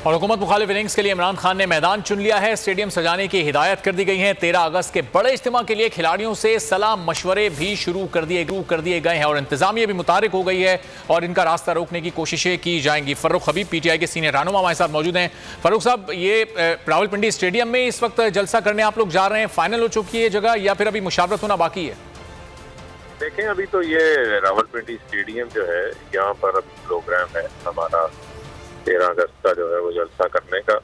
और हुकूमत मुखालिफ इनिंग्स के लिए इमरान खान ने मैदान चुन लिया है। स्टेडियम सजाने की हिदायत कर दी गई है। 13 अगस्त के बड़े इज्तिमा के लिए खिलाड़ियों से सलाह मशवरे भी शुरू कर दिए गए हैं और इंतजामिया भी मुतारिक हो गई है और इनका रास्ता रोकने की कोशिशें की जाएंगी। फर्रुख हबीब PTI के सीनियर रहनुमा हमारे साथ मौजूद हैं। फर्रुख साहब, ये रावलपिंडी स्टेडियम में इस वक्त जलसा करने आप लोग जा रहे हैं, फाइनल हो चुकी है जगह या फिर अभी मुशावरत होना बाकी है? देखें, अभी तो ये रावलपिंडी स्टेडियम जो है, यहाँ पर अभी प्रोग्राम है हमारा 13 अगस्त का जो है वो जलसा करने का,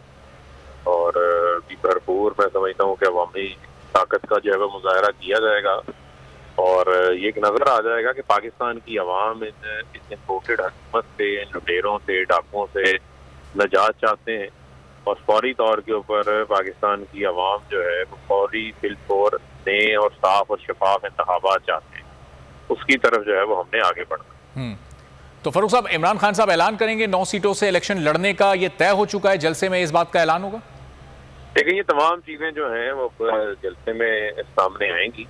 और भी भरपूर मैं समझता हूँ कि अवामी ताकत का जो है वो मुजाहरा किया जाएगा और ये एक नज़र आ जाएगा कि पाकिस्तान की अवाम इस इम्पोर्टेड हुकूमत से, इन लुटेरों से, डाकुओं से नजात चाहते हैं और फौरी तौर के ऊपर पाकिस्तान की अवाम जो है वो फौरी फिलफोर नए और साफ और शफाफ इंतखाबात चाहते हैं। उसकी तरफ जो है वो हमने आगे बढ़ना। तो फरूख साहब, इमरान खान साहब ऐलान करेंगे 9 सीटों से इलेक्शन लड़ने का, ये तय हो चुका है? जलसे में इस बात का ऐलान होगा? देखिए, ये तमाम चीजें जो हैं वो जलसे में सामने आएंगी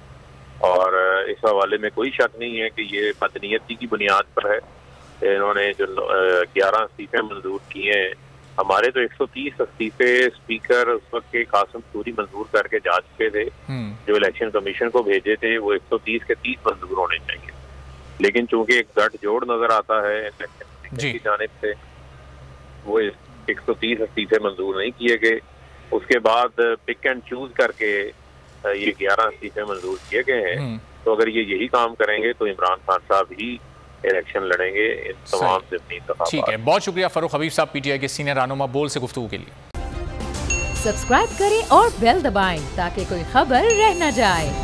और इस हवाले में कोई शक नहीं है कि ये मदनीयती की बुनियाद पर है। इन्होंने जो 11 इस्तीफे मंजूर किए हैं, हमारे तो 130 इस्तीफे स्पीकर उस वक्त के कासिम सूरी मंजूर करके जा चुके थे। जो इलेक्शन कमीशन को भेजे थे वो 130 के 30 मंजूर होने चाहिए, लेकिन चूंकि एक गठजोड़ नजर आता है इलेक्शन की जानिब से, वो 130 इस्तीफे मंजूर नहीं किए गए। उसके बाद पिक एंड चूज करके ये 11 इस्तीफे मंजूर किए गए हैं। तो अगर ये यही काम करेंगे तो इमरान खान साहब ही इलेक्शन लड़ेंगे इन तमाम ज़िमनी इंतखाबात। ठीक है, बहुत शुक्रिया फर्रुख हबीब साहब, PTI के सीनियर रहनुमा, बोल से गुफ्तगू के लिए। सब्सक्राइब करें और बेल दबाएं ताकि कोई खबर रह न जाए।